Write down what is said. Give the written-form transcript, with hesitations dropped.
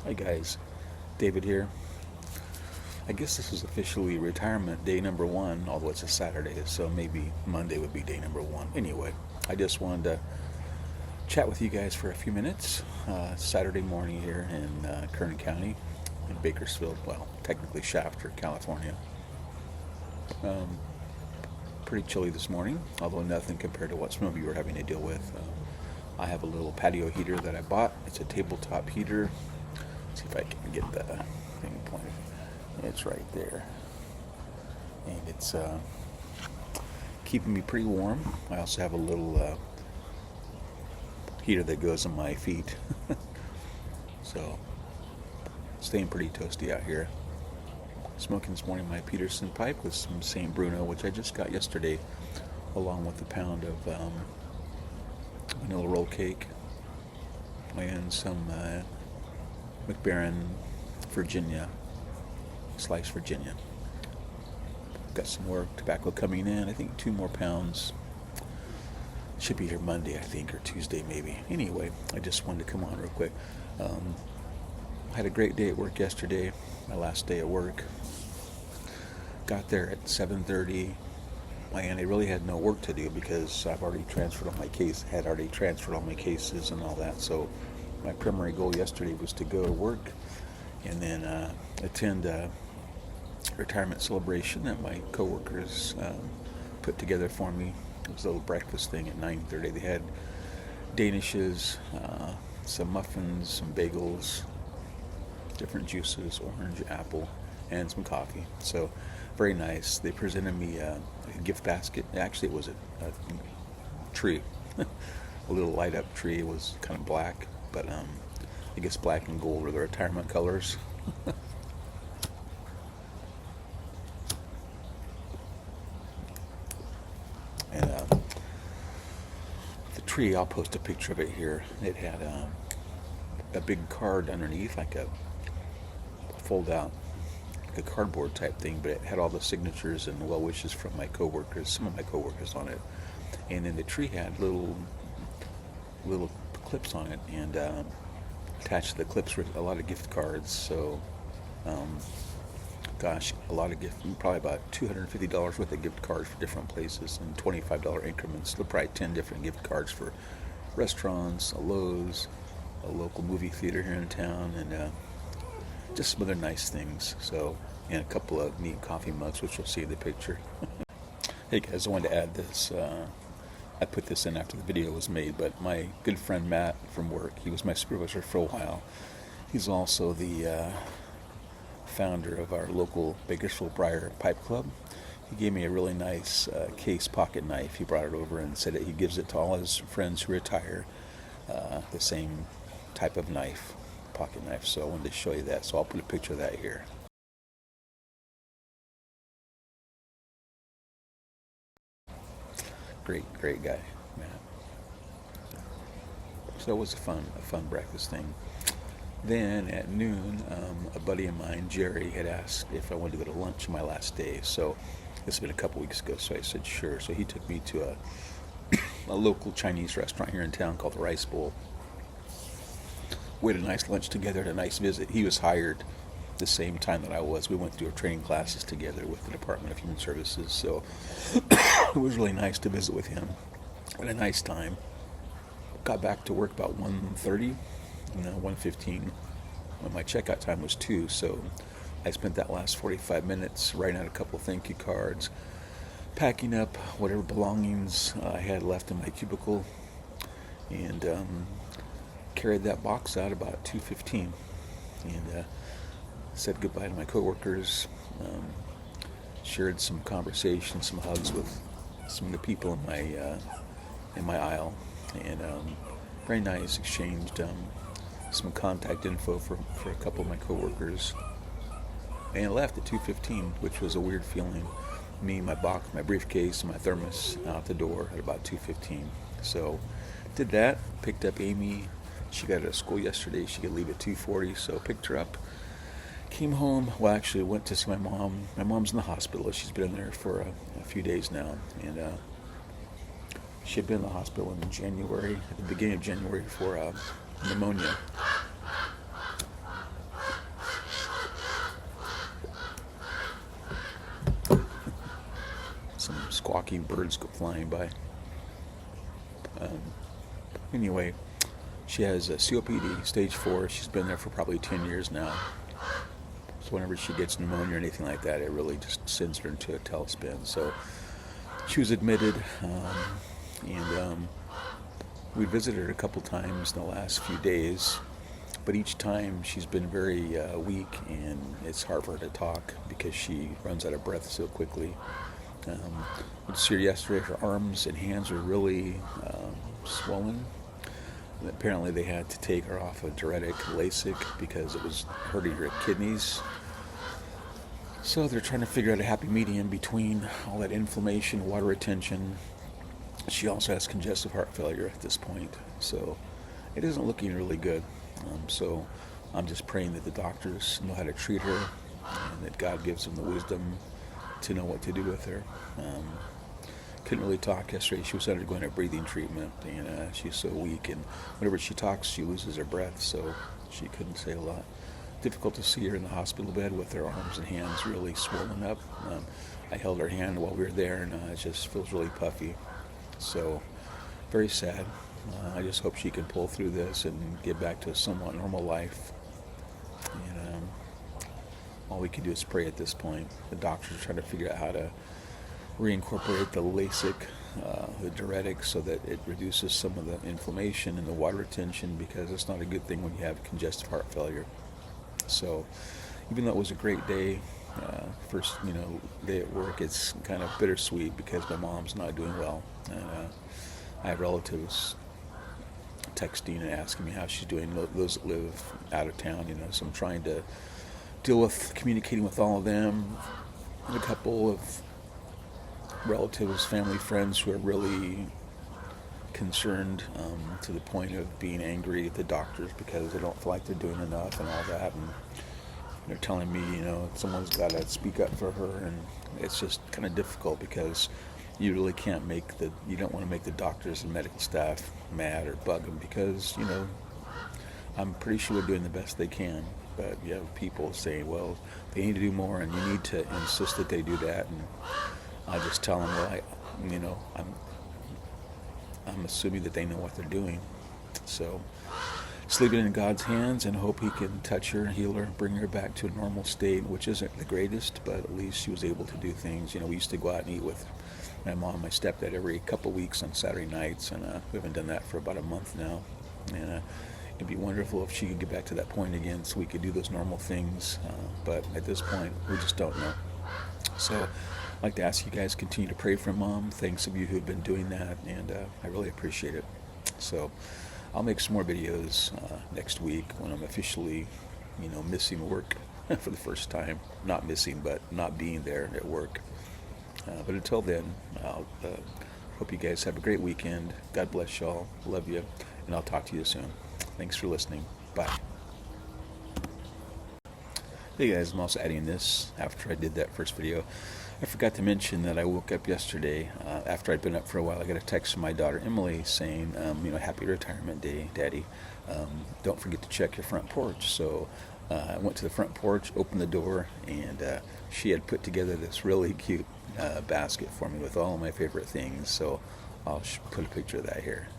Hi guys, David here. I guess this is officially retirement day number one, although it's a Saturday, so maybe Monday would be day number one. Anyway, I just wanted to chat with you guys for a few minutes. Saturday morning here in Kern County, in Bakersfield, well, technically Shafter, California. Um, Pretty chilly this morning, although nothing compared to what some of you are having to deal with. I have a little patio heater that I bought. It's a tabletop heater. See if I can get the thing pointed. It's right there, and it's keeping me pretty warm. I also have a little heater that goes on my feet, so staying pretty toasty out here. Smoking this morning my Peterson pipe with some St. Bruno, which I just got yesterday, along with a pound of vanilla roll cake and some McBaron Virginia, sliced Virginia. Got some more tobacco coming in. I think 2 more pounds. Should be here Monday, I think, or Tuesday maybe. Anyway, I just wanted to come on real quick. Had a great day at work yesterday, my last day at work. Got there at 7:30, and I really had no work to do because I've already transferred all my cases and all that. So my primary goal yesterday was to go to work and then attend a retirement celebration that my coworkers put together for me. It was a little breakfast thing at 9:30. They had danishes, some muffins, some bagels, different juices, orange, apple, and some coffee. So very nice. They presented me a gift basket. Actually, it was a tree, a little light up tree. It was kind of black, but I guess black and gold are the retirement colors. And the tree, I'll post a picture of it here. It had a big card underneath, like a fold out, like a cardboard type thing, but it had all the signatures and well wishes from my coworkers, some of my coworkers on it. And then the tree had little clips on it, and attached to the clips were a lot of gift cards. So a lot of probably about $250 worth of gift cards for different places in $25 increments. So probably 10 different gift cards for restaurants, a Lowe's, a local movie theater here in town, and just some other nice things. So, and a couple of neat coffee mugs, which you'll see in the picture. Hey guys, I wanted to add this. I put this in after the video was made, but my good friend Matt from work, he was my supervisor for a while. He's also the founder of our local Bakersfield Briar Pipe Club. He gave me a really nice case pocket knife. He brought it over and said that he gives it to all his friends who retire, the same type of knife, pocket knife. So I wanted to show you that. So I'll put a picture of that here. Great guy, Matt. So it was a fun breakfast thing. Then at noon, a buddy of mine, Jerry, had asked if I wanted to go to lunch my last day. So this has been a couple weeks ago, so I said sure. So he took me to a local Chinese restaurant here in town called the Rice Bowl. We had a nice lunch together and a nice visit. He was hired the same time that I was. We went through our training classes together with the Department of Human Services. So it was really nice to visit with him. Had a nice time. Got back to work about 1:30, 1:15. When my checkout time was 2, so I spent that last 45 minutes writing out a couple thank you cards, packing up whatever belongings I had left in my cubicle, and carried that box out about 2:15, and said goodbye to my coworkers, shared some conversations, some hugs with some of the people in my aisle, and very nice. Exchanged some contact info for a couple of my coworkers, and left at 2:15, which was a weird feeling. Me, my box, my briefcase, and my thermos out the door at about 2:15. So did that. Picked up Amy. She got out of school yesterday. She could leave at 2:40, so picked her up. Came home. Well, actually, went to see my mom. My mom's in the hospital. She's been in there for a few days now, and she had been in the hospital in January, at the beginning of January, for pneumonia. birds go flying by. Anyway, she has COPD, stage 4. She's been there for probably 10 years now. So whenever she gets pneumonia or anything like that, it really just sends her into a tailspin. So she was admitted, and we visited her a couple times in the last few days. But each time she's been very weak, and it's hard for her to talk because she runs out of breath so quickly. We see her yesterday. Her arms and hands are really swollen. And apparently they had to take her off a diuretic LASIK because it was hurting her kidneys. So they're trying to figure out a happy medium between all that inflammation, water retention. She also has congestive heart failure at this point. So it isn't looking really good. So I'm just praying that the doctors know how to treat her and that God gives them the wisdom to know what to do with her. Couldn't really talk yesterday. She was undergoing a breathing treatment, and she's so weak, and whenever she talks, she loses her breath, so she couldn't say a lot. Difficult to see her in the hospital bed with her arms and hands really swollen up. I held her hand while we were there, and it just feels really puffy. So, very sad. I just hope she can pull through this and get back to a somewhat normal life. And all we can do is pray at this point. The doctors are trying to figure out how to reincorporate the LASIK, the diuretic, so that it reduces some of the inflammation and the water retention, because it's not a good thing when you have congestive heart failure. So even though it was a great day, first day at work, it's kind of bittersweet because my mom's not doing well, and I have relatives texting and asking me how she's doing, those that live out of town, so I'm trying to deal with communicating with all of them. And a couple of relatives, family, friends who are really concerned, to the point of being angry at the doctors because they don't feel like they're doing enough and all that, and they're telling me, someone's got to speak up for her, and it's just kind of difficult because you really can't you don't want to make the doctors and medical staff mad or bug them because, I'm pretty sure they're doing the best they can, but you have people saying, well, they need to do more and you need to insist that they do that, and I just tell them, well, I'm assuming that they know what they're doing. So just leave it in God's hands and hope He can touch her, heal her, bring her back to a normal state, which isn't the greatest, but at least she was able to do things. We used to go out and eat with my mom and my stepdad every couple weeks on Saturday nights, and we haven't done that for about a month now. And it'd be wonderful if she could get back to that point again so we could do those normal things. But at this point, we just don't know. So I'd like to ask you guys to continue to pray for Mom. Thanks of you who've been doing that, and I really appreciate it. So I'll make some more videos next week when I'm officially, missing work for the first time. Not missing, but not being there at work. But until then, I'll hope you guys have a great weekend. God bless y'all. Love you, and I'll talk to you soon. Thanks for listening. Bye. Hey guys, I'm also adding this after I did that first video. I forgot to mention that I woke up yesterday, after I'd been up for a while. I got a text from my daughter Emily saying, happy retirement day, Daddy. Don't forget to check your front porch. So I went to the front porch, opened the door, and she had put together this really cute basket for me with all of my favorite things. So I'll put a picture of that here.